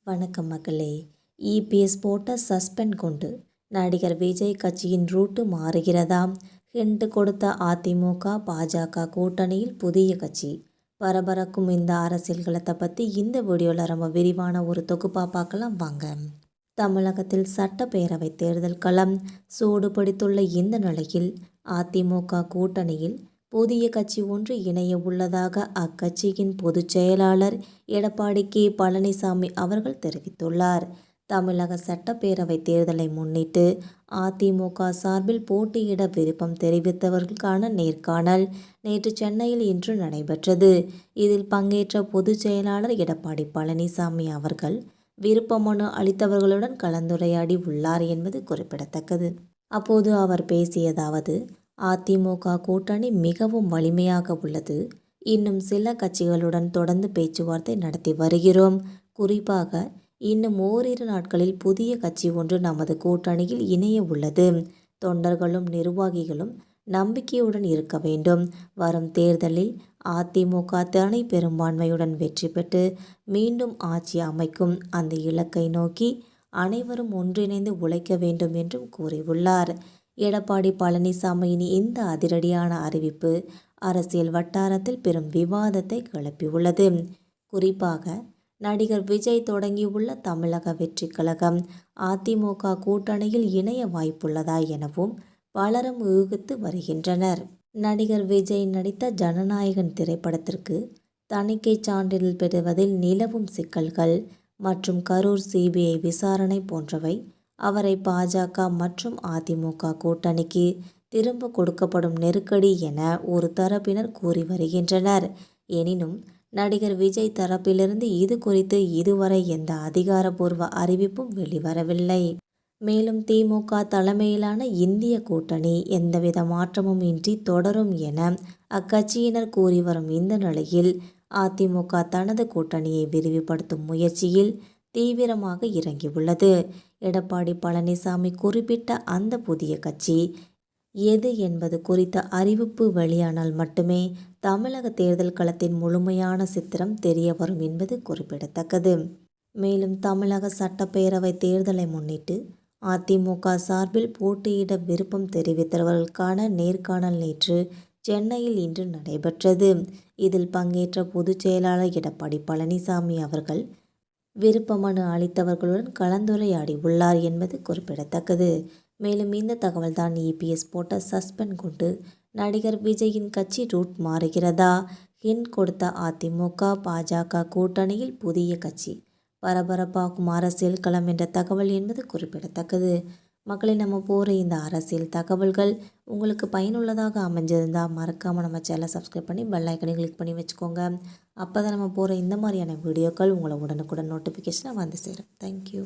வணக்கம் மக்களே. இபிஎஸ் போட்ட சஸ்பெண்ட் கொண்டு நடிகர் விஜய் கட்சியின் ரூட்டு மாறுகிறதாம். ஹிண்ட் கொடுத்த அதிமுக பாஜக கூட்டணியில் புதிய கட்சி. பரபரக்கும் இந்த அரசியல் களத்தை பற்றி இந்த வீடியோவில் ரொம்ப விரிவான ஒரு தொகுப்பாக பார்க்கலாம் வாங்க. தமிழகத்தில் சட்டப்பேரவை தேர்தல் களம் சூடு பிடித்துள்ள இந்த நிலையில் அதிமுக கூட்டணியில் புதிய கட்சி ஒன்று இணைய உள்ளதாக அக்கட்சியின் பொதுச் செயலாளர் எடப்பாடி கே பழனிசாமி அவர்கள் தெரிவித்துள்ளார். தமிழக சட்டப்பேரவை தேர்தலை முன்னிட்டு அதிமுக சார்பில் போட்டியிட விருப்பம் தெரிவித்தவர்களுக்கான நேர்காணல் நேற்று சென்னையில் இன்று நடைபெற்றது. இதில் பங்கேற்ற பொதுச் செயலாளர் எடப்பாடி பழனிசாமி அவர்கள் விருப்ப மனு அளித்தவர்களுடன் கலந்துரையாடி உள்ளார் என்பது குறிப்பிடத்தக்கது. அப்போது அவர் பேசியதாவது, அதிமுக கூட்டணி மிகவும் வலிமையாக உள்ளது. இன்னும் சில கட்சிகளுடன் தொடர்ந்து பேச்சுவார்த்தை நடத்தி வருகிறோம். குறிப்பாக இன்னும் ஓரிரு நாட்களில் புதிய கட்சி ஒன்று நமது கூட்டணியில் இணைய உள்ளது. தொண்டர்களும் நிர்வாகிகளும் நம்பிக்கையுடன் இருக்க வேண்டும். வரும் தேர்தலில் அதிமுக தனி பெரும்பான்மையுடன் வெற்றி பெற்று மீண்டும் ஆட்சி அமைக்கும் அந்த இலக்கை நோக்கி அனைவரும் ஒன்றிணைந்து உழைக்க வேண்டும் என்றும் கூறியுள்ளார். எடப்பாடி பழனிசாமியின் இந்த அதிரடியான அறிவிப்பு அரசியல் வட்டாரத்தில் பெரும் விவாதத்தை கிளப்பியுள்ளது. குறிப்பாக நடிகர் விஜய் தொடங்கியுள்ள தமிழக வெற்றி கழகம் அதிமுக கூட்டணியில் இணைய வாய்ப்புள்ளதா எனவும் பலரும் ஊகித்து வருகின்றனர். நடிகர் விஜய் நடித்த ஜனநாயகன் திரைப்படத்திற்கு தணிக்கை சான்றிதழ் பெறுவதில் நிலவும் சிக்கல்கள் மற்றும் கரூர் சிபிஐ விசாரணை போன்றவை அவரை பாஜக மற்றும் அதிமுக கூட்டணிக்கு திரும்ப கொடுக்கப்படும் நெருக்கடி என ஒரு தரப்பினர் கூறி வருகின்றனர். எனினும் நடிகர் விஜய் தரப்பிலிருந்து இது குறித்து இதுவரை எந்த அதிகாரப்பூர்வ அறிவிப்பும் வெளிவரவில்லை. மேலும் திமுக தலைமையிலான இந்திய கூட்டணி எந்தவித மாற்றமும் இன்றி தொடரும் என அக்கட்சியினர் கூறி வரும் இந்த நிலையில் அதிமுக தனது கூட்டணியை விரிவுபடுத்தும் முயற்சியில் தீவிரமாக இறங்கியுள்ளது. எடப்பாடி பழனிசாமி குறிப்பிட்ட அந்த புதிய கட்சி எது என்பது குறித்த அறிவிப்பு வெளியானால் மட்டுமே தமிழக தேர்தல் களத்தின் முழுமையான சித்திரம் தெரிய வரும் என்பது குறிப்பிடத்தக்கது. மேலும் தமிழக சட்டப்பேரவை தேர்தலை முன்னிட்டு அதிமுக சார்பில் போட்டியிட விருப்பம் தெரிவித்தவர்களுக்கான நேர்காணல் நேற்று சென்னையில் இன்று நடைபெற்றது. இதில் பங்கேற்ற பொதுச் செயலாளர் எடப்பாடி பழனிசாமி அவர்கள் விருப்ப மனு அளித்தவர்களுடன் கலந்துரையாடி உள்ளார் என்பது குறிப்பிடத்தக்கது. மேலும் இந்த தகவல் தான் இபிஎஸ் போட்ட சஸ்பெண்ட் கொண்டு நடிகர் விஜயின் கட்சி ரூட் மாறுகிறதா? ஹிண்ட் கொடுத்த அதிமுக பாஜக கூட்டணியில் புதிய கட்சி. பரபரப்பாகும் அரசியல் களம் என்ற தகவல் என்பது குறிப்பிடத்தக்கது. மக்களை நம்ம போகிற இந்த அரசியல் தகவல்கள் உங்களுக்கு பயனுள்ளதாக அமைஞ்சிருந்தால் மறக்காமல் நம்ம சேனலை சப்ஸ்கிரைப் பண்ணி பெல் ஐக்கனை கிளிக் பண்ணி வச்சுக்கோங்க. அப்போ தான் நம்ம போகிற இந்த மாதிரியான வீடியோக்கள் உங்களை உடனுக்குடன் நோட்டிஃபிகேஷனாக வந்து சேரும். தேங்க்யூ.